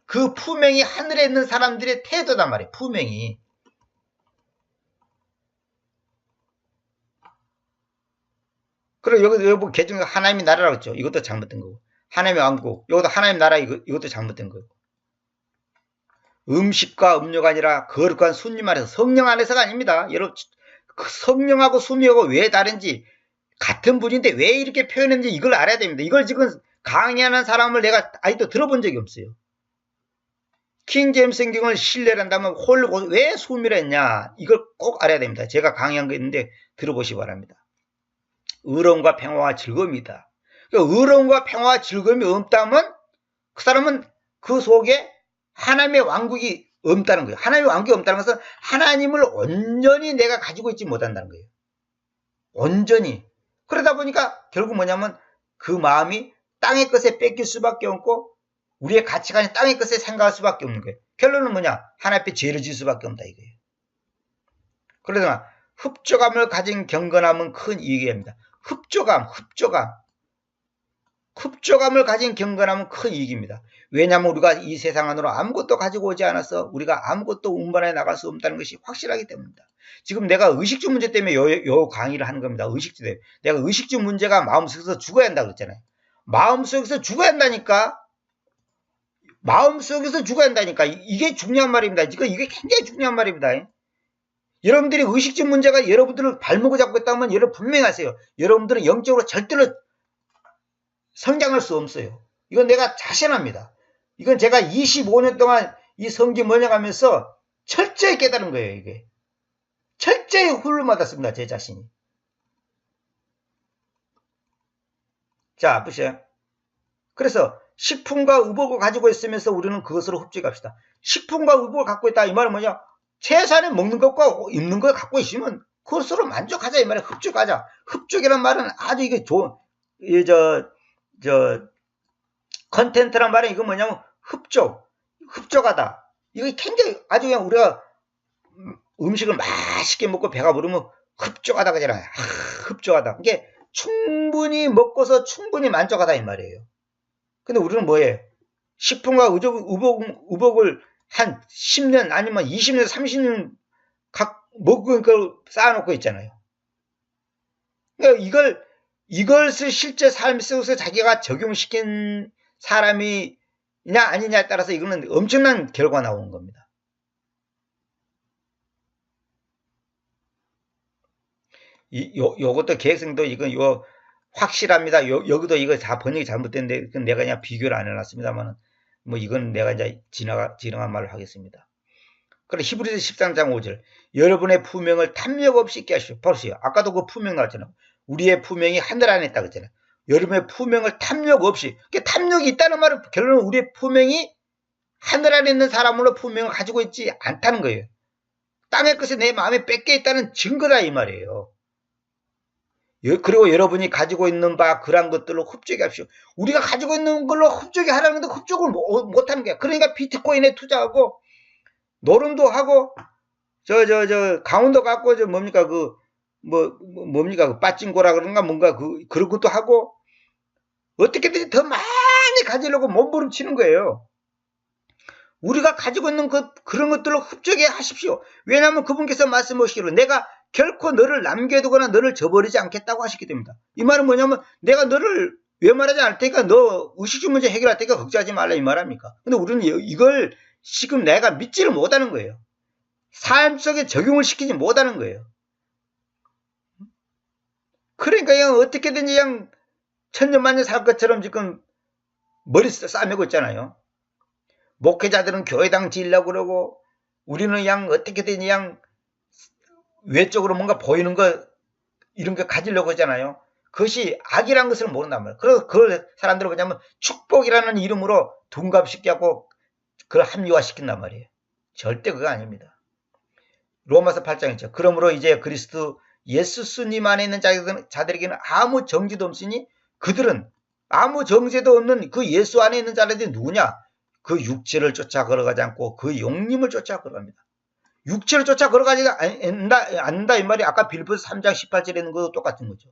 그 품행이 하늘에 있는 사람들의 태도단 말이에요. 품행이. 그리고 여기 개중 하나님의 나라라고 했죠. 이것도 잘못된 거고. 하나님의 왕국, 이것도 하나님 나라, 이것도 잘못된 거예요. 음식과 음료가 아니라 거룩한 숲림 안에서, 성령 안에서가 아닙니다. 여러분, 그 성령하고 숲이하고 왜 다른지, 같은 분인데 왜 이렇게 표현했는지 이걸 알아야 됩니다. 이걸 지금 강의하는 사람을 내가 아직도 들어본 적이 없어요. 킹제임스 성경을 신뢰를 한다면 왜 숲이라 했냐, 이걸 꼭 알아야 됩니다. 제가 강의한 거 있는데 들어보시기 바랍니다. 의로움과 평화와 즐거움이다. 의로움과 평화와 즐거움이 없다면 그 사람은 그 속에 하나님의 왕국이 없다는 거예요. 하나님의 왕국이 없다는 것은 하나님을 온전히 내가 가지고 있지 못한다는 거예요. 온전히. 그러다 보니까 결국 뭐냐면 그 마음이 땅의 것에 뺏길 수밖에 없고 우리의 가치관이 땅의 것에 생각할 수밖에 없는 거예요. 결론은 뭐냐? 하나님 앞에 죄를 지을 수밖에 없다 이거예요. 그러나 흡족함을 가진 경건함은 큰 이익이 됩니다. 흡족함을 가진 경건함은 큰 이익입니다. 왜냐하면 우리가 이 세상 안으로 아무것도 가지고 오지 않아서 우리가 아무것도 운반해 나갈 수 없다는 것이 확실하기 때문입니다. 지금 내가 의식주 문제 때문에 요 강의를 하는 겁니다. 의식주 때문에. 내가 의식주 문제가 마음속에서 죽어야 한다고 그랬잖아요. 마음속에서 죽어야 한다니까. 마음속에서 죽어야 한다니까. 이게 중요한 말입니다. 이게 굉장히 중요한 말입니다. 여러분들이 의식주 문제가 여러분들을 발목을 잡고 있다면 여러분 분명히 아세요. 여러분들은 영적으로 절대로 성장할 수 없어요. 이건 내가 자신합니다. 이건 제가 25년 동안 이 성경 번역하면서 철저히 깨달은 거예요. 이게 철저히 훈련받았습니다. 제 자신이. 자, 보세요. 그래서 식품과 의복을 가지고 있으면서 우리는 그것으로 흡족합시다. 식품과 의복을 갖고 있다. 이 말은 뭐냐? 최소한의 먹는 것과 입는 걸 갖고 있으면 그것으로 만족하자. 이 말에 흡족하자. 흡족이란 말은 아주 이게 좋은, 컨텐트란 말은 이거 뭐냐면 흡족하다. 이거 굉장히 아주 그냥 우리가 음식을 맛있게 먹고 배가 부르면 흡족하다 그러잖아요. 흡족하다. 이게 충분히 먹고서 충분히 만족하다 이 말이에요. 근데 우리는 뭐예요? 식품과 의복을 한 10년 아니면 20년, 30년 각 먹은 걸 쌓아놓고 있잖아요. 그러니까 이것을 실제 삶 속에서 자기가 적용시킨 사람이냐 아니냐에 따라서 이거는 엄청난 결과가 나오는 겁니다. 요것도 계획성도 이건 확실합니다. 여기도 이거 다 번역이 잘못됐는데 그건 내가 그냥 비교를 안 해놨습니다만은 뭐 이건 내가 이제 지나간 말을 하겠습니다. 그래 히브리서 13장 5절 여러분의 품행을 탐욕 없이 있게 하십시오. 보세요. 아까도 그 품행 나왔잖아요. 우리의 품행이 하늘 안에 있다고 했잖아요. 여러분의 품행을 탐욕 없이. 그러니까 탐욕이 있다는 말은 결론은 우리의 품행이 하늘 안에 있는 사람으로 품행을 가지고 있지 않다는 거예요. 땅의 것이 내 마음에 뺏겨 있다는 증거다 이 말이에요. 그리고 여러분이 가지고 있는 바 그런 것들로 흡족해 합시오. 우리가 가지고 있는 걸로 흡족해 하라는 건데 흡족을 못하는 거야. 그러니까 비트코인에 투자하고 노름도 하고 강원도 갖고 뭡니까 뭡니까 그 빠찡고라 그런가 뭔가 그런 것도 하고 어떻게든지 더 많이 가지려고 몸부림치는 거예요. 우리가 가지고 있는 그런 것들로 흡족해 하십시오. 왜냐하면 그분께서 말씀하시기로 내가 결코 너를 남겨두거나 너를 저버리지 않겠다고 하셨기 때문이다. 이 말은 뭐냐면 내가 너를 외면하지 않을 테니까 너 의식주 문제 해결할 테니까 걱정하지 말라 이 말합니까? 근데 우리는 이걸 지금 내가 믿지를 못하는 거예요. 삶 속에 적용을 시키지 못하는 거예요. 그러니까 그냥 어떻게든지 그냥 천년만년 살 것처럼 지금 머리 싸매고 있잖아요. 목회자들은 교회당 지으려고 그러고 우리는 그냥 어떻게든 그냥 외적으로 뭔가 보이는 거 이런 거 가지려고 하잖아요. 그것이 악이라는 것을 모른단 말이에요. 그래서 그 사람들은 뭐냐면 축복이라는 이름으로 둔갑시켜 하고 그걸 합리화시킨단 말이에요. 절대 그거 아닙니다. 로마서 8장 있죠. 그러므로 이제 그리스도 예수님 안에 있는 자들에게는 아무 정죄도 없으니 그들은 아무 정죄도 없는 그 예수 안에 있는 자들이 누구냐? 그 육체를 쫓아 걸어가지 않고 그 용림을 쫓아 걸어갑니다. 육체를 쫓아 걸어가지 않는다 이 말이 아까 빌립보서 3장 18절에 있는 것도 똑같은 거죠.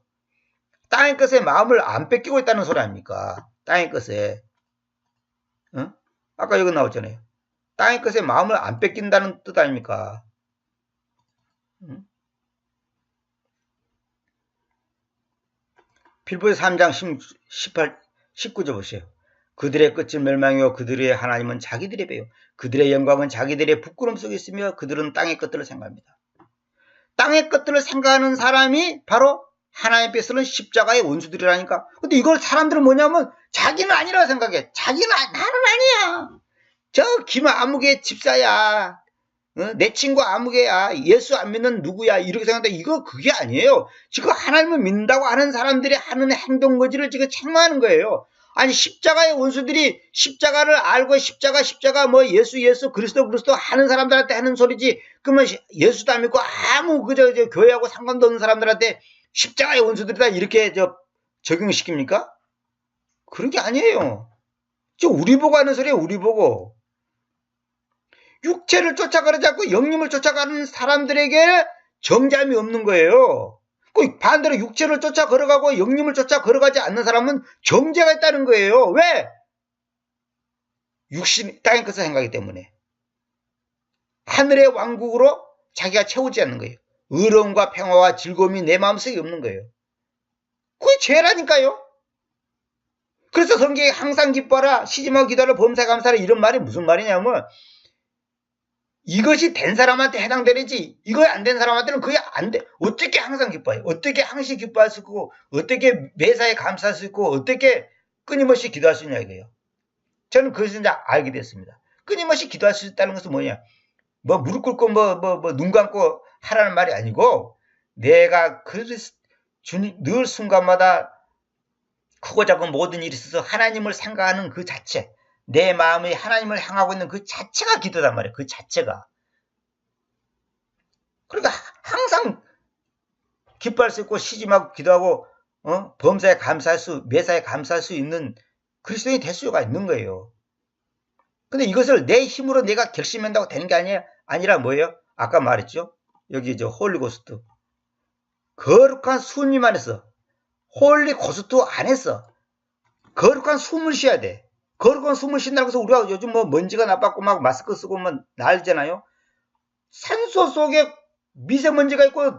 땅의 것에 마음을 안 뺏기고 있다는 소리 아닙니까? 땅의 것에. 어? 아까 여기 나왔잖아요. 땅의 것에 마음을 안 뺏긴다는 뜻 아닙니까? 빌립보서 3장 18, 19절 보세요. 그들의 끝은 멸망이요 그들의 하나님은 자기들의 배요 그들의 영광은 자기들의 부끄럼 속에 있으며 그들은 땅의 것들을 생각합니다. 땅의 것들을 생각하는 사람이 바로 하나님 께서는 십자가의 원수들이라니까. 근데 이걸 사람들은 뭐냐면 자기는 아니라고 생각해. 자기는 나는 아니야. 저 김아무개 집사야. 내 친구 아무개야. 예수 안 믿는 누구야. 이렇게 생각하는데 이거 그게 아니에요. 지금 하나님을 믿는다고 하는 사람들이 하는 행동 거지를 지금 책망하는 거예요. 아니 십자가의 원수들이 십자가를 알고 십자가 뭐 예수 그리스도 하는 사람들한테 하는 소리지. 그러면 예수도 안 믿고 아무 그저 교회하고 상관도 없는 사람들한테 십자가의 원수들이다 이렇게 적용시킵니까? 그런 게 아니에요. 저 우리 보고 하는 소리예요. 우리 보고. 육체를 쫓아가지 않고 영림을 쫓아가는 사람들에게 정잠이 없는 거예요. 반대로 육체를 쫓아 걸어가고 영림을 쫓아 걸어가지 않는 사람은 정죄가 있다는 거예요. 왜? 육신 땅의 것을 생각하기 때문에. 하늘의 왕국으로 자기가 채우지 않는 거예요. 의로움과 평화와 즐거움이 내 마음속에 없는 거예요. 그게 죄라니까요. 그래서 성경에 항상 기뻐하라 시집하고 기도하라 범사에 감사하라 이런 말이 무슨 말이냐면 이것이 된 사람한테 해당되는지 이거 안 된 사람한테는 그게 안 돼. 어떻게 항상 기뻐해요? 어떻게 항상 기뻐할 수 있고 어떻게 매사에 감사할 수 있고 어떻게 끊임없이 기도할 수 있냐 이거예요. 저는 그것을 이제 알게 됐습니다. 끊임없이 기도할 수 있다는 것은 뭐냐? 뭐 무릎 꿇고 눈 감고 하라는 말이 아니고 내가 늘 순간마다 크고 작은 모든 일이 있어서 하나님을 생각하는 그 자체 내 마음이 하나님을 향하고 있는 그 자체가 기도단 말이에요. 그 자체가. 그러니까 항상 기뻐할 수 있고 시짐하고 기도하고 범사에 감사할 수 매사에 감사할 수 있는 그리스도인이 될 수가 있는 거예요. 근데 이것을 내 힘으로 내가 결심한다고 되는 게 아니라 뭐예요? 아까 말했죠. 여기 홀리고스트. 거룩한 숨임 안에서 홀리고스트 안에서 거룩한 숨을 쉬어야 돼. 거룩한 숨을 쉰다고 해서 우리가 요즘 먼지가 나빴고 막 마스크 쓰고 난리잖아요. 산소 속에 미세먼지가 있고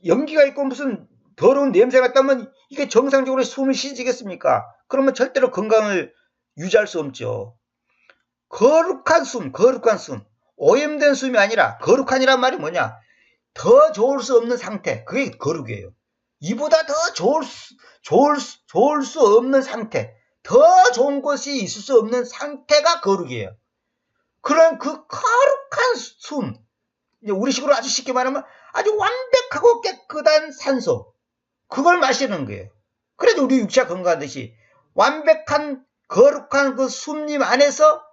연기가 있고 무슨 더러운 냄새가 났다면 이게 정상적으로 숨을 쉬지겠습니까? 그러면 절대로 건강을 유지할 수 없죠. 거룩한 숨. 오염된 숨이 아니라 거룩한이란 말이 뭐냐? 더 좋을 수 없는 상태. 그게 거룩이에요. 이보다 더 좋을 수 없는 상태. 더 좋은 것이 있을 수 없는 상태가 거룩이에요. 그런 그 거룩한 숨. 우리식으로 아주 쉽게 말하면 아주 완벽하고 깨끗한 산소. 그걸 마시는 거예요. 그래도 우리 육체가 건강하듯이 완벽한 거룩한 그 숨림 안에서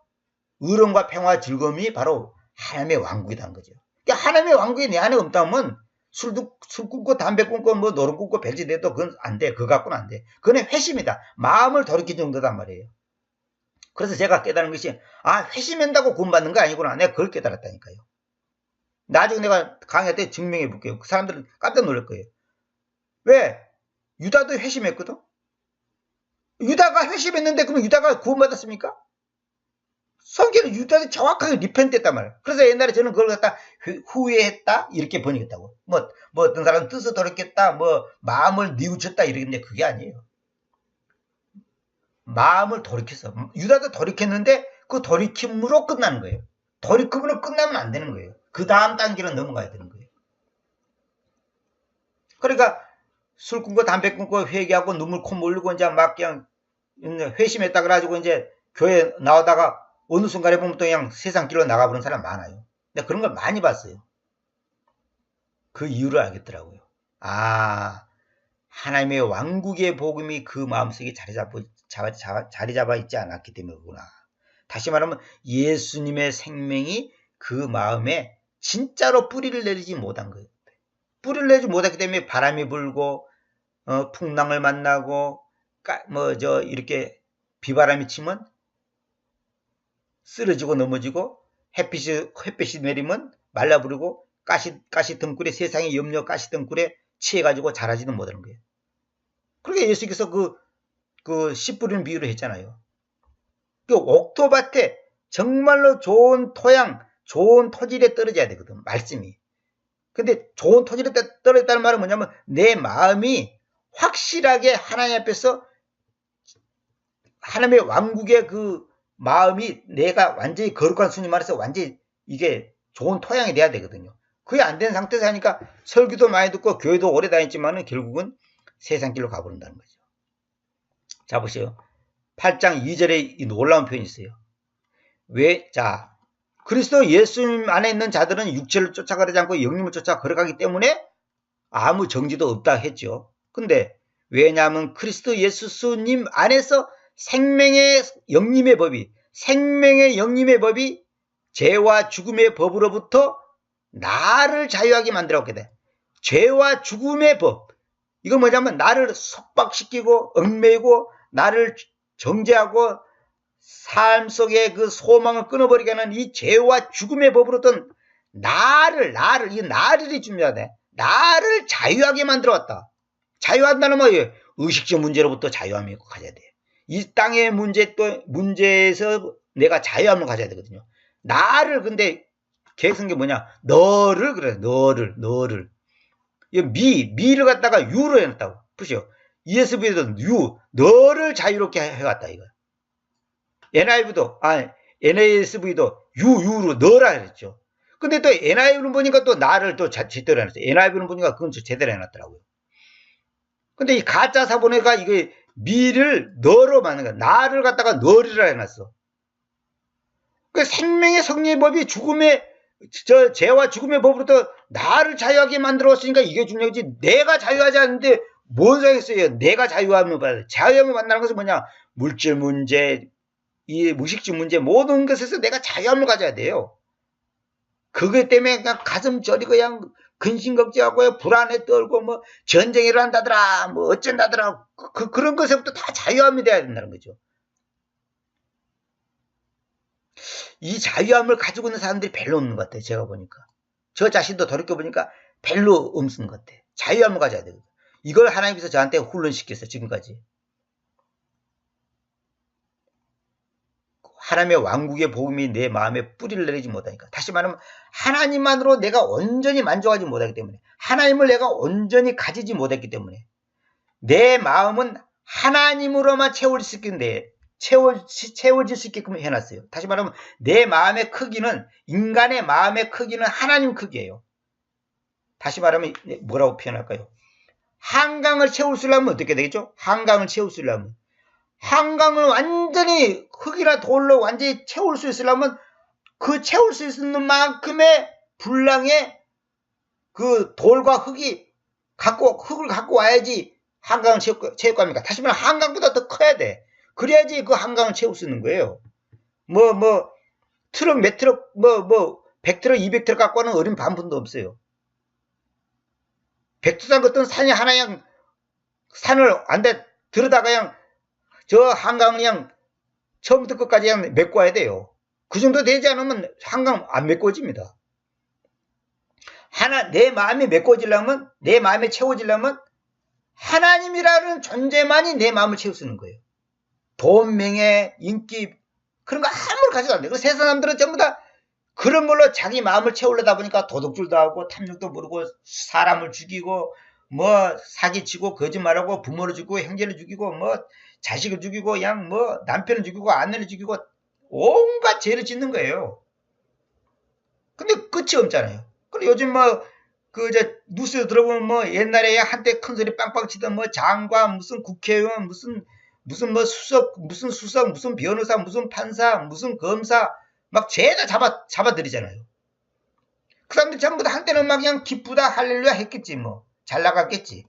의로움과 평화 즐거움이 바로 하나님의 왕국이라는 거죠. 그러니까 하나님의 왕국이 내 안에 없다면 술 끊고 담배 끊고 노름 끊고 벨지돼도 그건 안 돼. 그거 갖고는 안 돼. 그건 회심이다. 마음을 돌이킨 정도단 말이에요. 그래서 제가 깨달은 것이 회심한다고 구원받는 거 아니구나. 내가 그걸 깨달았다니까요. 나중에 내가 강의 때 증명해 볼게요. 그 사람들은 깜짝 놀랄 거예요. 왜? 유다도 회심했거든. 유다가 회심했는데 그러면 유다가 구원받았습니까? 성경은 유다도 정확하게 리펜트했단 말이에요. 그래서 옛날에 저는 그걸 갖다 후회했다 이렇게 번역했다고. 뭐 어떤 사람은 뜻을 돌이켰다, 마음을 뉘우쳤다 이러는데 그게 아니에요. 마음을 돌이켰어. 유다도 돌이켰는데 그 돌이킴으로 끝나는 거예요. 돌이킴으로 끝나면 안 되는 거예요. 그 다음 단계로 넘어가야 되는 거예요. 그러니까 술 끊고 담배 끊고 회개하고 눈물 콧물 흘리고 이제 막 그냥 회심했다 그래가지고 이제 교회 나오다가 어느 순간에 보면 또 그냥 세상 길로 나가버리는 사람 많아요. 근데 그런 걸 많이 봤어요. 그 이유를 알겠더라고요. 아, 하나님의 왕국의 복음이 그 마음속에 자리 잡아 있지 않았기 때문이구나. 다시 말하면 예수님의 생명이 그 마음에 진짜로 뿌리를 내리지 못한 거예요. 뿌리를 내리지 못했기 때문에 바람이 불고 풍랑을 만나고 이렇게 비바람이 치면 쓰러지고 넘어지고 햇빛이 내리면 말라부르고 가시 등굴에 세상의 염려 가시 등굴에 취해가지고 자라지는 못하는 거예요. 그러니까 예수께서 그 씨 뿌리는 비유를 했잖아요. 그 옥토밭에 정말로 좋은 토양, 좋은 토질에 떨어져야 되거든, 말씀이. 근데 좋은 토질에 떨어졌다는 말은 뭐냐면 내 마음이 확실하게 하나님 앞에서 하나님의 왕국의 그 마음이 내가 완전히 거룩한 순위 말해서 완전히 이게 좋은 토양이 돼야 되거든요. 그게 안 된 상태에서 하니까 설교도 많이 듣고 교회도 오래 다녔지만은 결국은 세상 길로 가버린다는 거죠. 자, 보세요. 8장 2절에 이 놀라운 표현이 있어요. 그리스도 예수님 안에 있는 자들은 육체를 쫓아가지 않고 영림을 쫓아 걸어가기 때문에 아무 정지도 없다 했죠. 근데 왜냐하면 그리스도 예수님 안에서 생명의 영림의 법이 죄와 죽음의 법으로부터 나를 자유하게 만들었게 돼. 죄와 죽음의 법. 이건 뭐냐면 나를 속박시키고 얽매이고 나를 정죄하고 삶 속에 그 소망을 끊어버리게 하는 이 죄와 죽음의 법으로부터 이 나를 중요하대. 나를 자유하게 만들어왔다. 자유한다는 뭐예요? 의식적 문제로부터 자유함을 가져야 돼. 이 땅의 문제에서 내가 자유함을 가져야 되거든요. 나를 근데 계획한 게 뭐냐? 너를 그래. 너를. 미를 갖다가 유로 해놨다고. 보시오. ESV에도 너를 자유롭게 해왔다 이거. NASV도 유로 너라 그랬죠. 근데 또 NIV는 보니까 또 나를 또 제대로 해놨어요. NIV는 보니까 그건 제대로 해놨더라고요. 근데 이 가짜 사본회가 이게 미를 너로 만든 거야. 나를 갖다가 너리라 해놨어. 그 생명의 성리의 법이 죄와 죽음의 법으로부터 나를 자유하게 만들었으니까 이게 중요하지. 내가 자유하지 않는데 뭔 소용있어요? 내가 자유함을 받아야 돼. 자유함을 만나는 것은 뭐냐? 물질 문제, 이 무식증 문제 모든 것에서 내가 자유함을 가져야 돼요. 그것 때문에 그냥 가슴 저리고 그냥 근심걱정하고 불안에 떨고 뭐 전쟁이 일어난다더라 뭐 어쩐다더라 그런 것에부터 다 자유함이 돼야 된다는 거죠. 이 자유함을 가지고 있는 사람들이 별로 없는 것 같아요. 제가 보니까. 저 자신도 돌이켜보니까 별로 없는 것 같아요. 자유함을 가져야 되거든요. 이걸 하나님께서 저한테 훈련시켰어요. 지금까지. 하나님의 왕국의 복음이 내 마음에 뿌리를 내리지 못하니까. 다시 말하면 하나님만으로 내가 온전히 만족하지 못하기 때문에, 하나님을 내가 온전히 가지지 못했기 때문에 내 마음은 하나님으로만 채워질 수 있게끔 해놨어요. 다시 말하면 내 마음의 크기는, 인간의 마음의 크기는 하나님 크기예요. 다시 말하면 뭐라고 표현할까요? 한강을 채우려면 어떻게 되겠죠? 한강을 채우려면 한강을 완전히 흙이나 돌로 완전히 채울 수 있으려면 그 채울 수 있는 만큼의 분량의 그 돌과 흙을 갖고 와야지 한강을 채울 겁니까? 다시 말하면 한강보다 더 커야 돼. 그래야지 그 한강을 채울 수 있는 거예요. 트럭 몇 트럭 100트럭 200트럭 갖고 와는 어린 반분도 없어요. 백두산 같은 산이 하나 그냥 산을 안돼 들어다가 그냥 저 한강을 그냥 처음부터 끝까지 그냥 메꿔 와야 돼요. 그 정도 되지 않으면 한강 안 메꿔집니다. 내 마음이 메꿔지려면, 내 마음이 채워지려면 하나님이라는 존재만이 내 마음을 채울 수 있는 거예요. 돈, 명예, 인기 그런 거 아무리 가져도 안 돼요. 세상 사람들은 전부 다 그런 걸로 자기 마음을 채우려다 보니까 도둑질도 하고 탐욕도 모르고 사람을 죽이고 사기치고 거짓말하고 부모를 죽이고 형제를 죽이고 자식을 죽이고 그냥 남편을 죽이고 아내를 죽이고 온갖 죄를 짓는 거예요. 근데 끝이 없잖아요. 그리고 요즘 뉴스에 들어보면 옛날에 한때 큰 소리 빵빵 치던 장관 무슨 국회의원 무슨 무슨 뭐 수석, 무슨 변호사, 무슨 판사, 무슨 검사, 막 죄다 잡아들이잖아요. 그 사람들 전부 다 한때는 막 그냥 기쁘다 할렐루야 했겠지, 뭐. 잘 나갔겠지.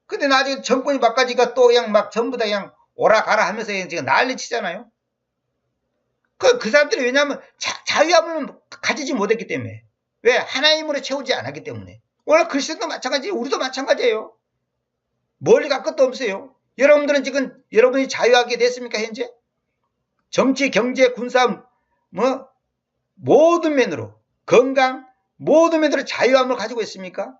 근데 나중에 정권이 바꿔지니까 또 그냥 막 전부 다 그냥 오라 가라 하면서 지금 난리 치잖아요. 그 사람들이 왜냐하면 자유함을 가지지 못했기 때문에. 왜? 하나님으로 채우지 않았기 때문에. 오늘 크리스천도 마찬가지예요. 우리도 마찬가지예요. 멀리 갈 것도 없어요. 여러분들은 지금 여러분이 자유하게 됐습니까? 현재? 정치, 경제, 군사, 뭐 모든 면으로 건강, 모든 면으로 자유함을 가지고 있습니까?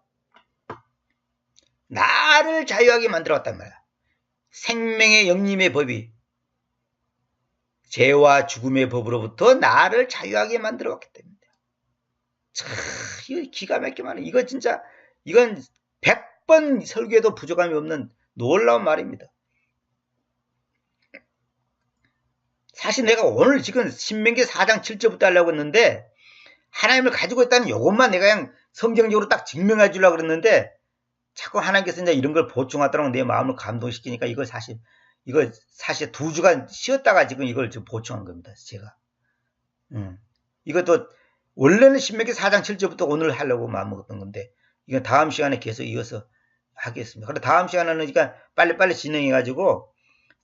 나를 자유하게 만들어왔단 말이야. 생명의 영림의 법이 죄와 죽음의 법으로부터 나를 자유하게 만들어왔기 때문에. 참, 이거 기가 막히게 많아. 이거 진짜, 이건 100번 설교해도 부족함이 없는 놀라운 말입니다. 사실 내가 오늘 지금 신명기 4장 7절부터 하려고 했는데, 하나님을 가지고 있다는 요것만 내가 그냥 성경적으로 딱 증명해 주려고 그랬는데, 자꾸 하나님께서 이제 이런 걸 보충하도록 내 마음을 감동시키니까 이거 사실 2주간 쉬었다가 지금 이걸 좀 보충한 겁니다, 제가. 이것도 원래는 신명기 4장 7절부터 오늘 하려고 마음먹었던 건데, 이건 다음 시간에 계속 이어서 하겠습니다. 그런데 다음 시간에는 그러니까 빨리빨리 진행해가지고,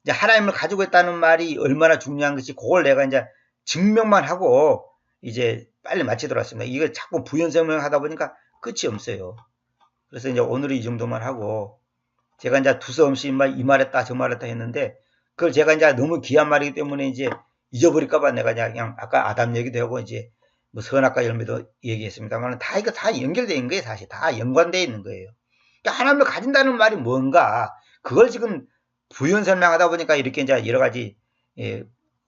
이제 하나님을 가지고 있다는 말이 얼마나 중요한 것이 그걸 내가 이제 증명만 하고, 이제 빨리 마치도록 하겠습니다. 이거 자꾸 부연 설명하다 보니까 끝이 없어요. 그래서 이제 오늘은 이 정도만 하고, 제가 이제 두서없이 이 말했다, 저 말했다 했는데, 그걸 제가 이제 너무 귀한 말이기 때문에 이제 잊어버릴까봐 내가 그냥 아까 아담 얘기도 하고 이제 뭐 선악과 열매도 얘기했습니다만 이거 다 연결되어 있는 거예요, 사실. 다 연관되어 있는 거예요. 그러니까 하나님을 가진다는 말이 뭔가, 그걸 지금 부연 설명하다 보니까 이렇게 이제 여러 가지,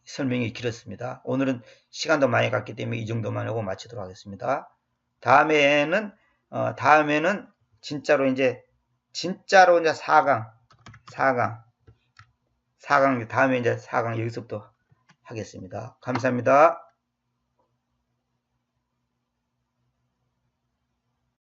설명이 길었습니다. 오늘은 시간도 많이 갔기 때문에 이 정도만 하고 마치도록 하겠습니다. 다음에는 진짜로 이제 4강 다음에 이제 4강 여기서부터 하겠습니다. 감사합니다.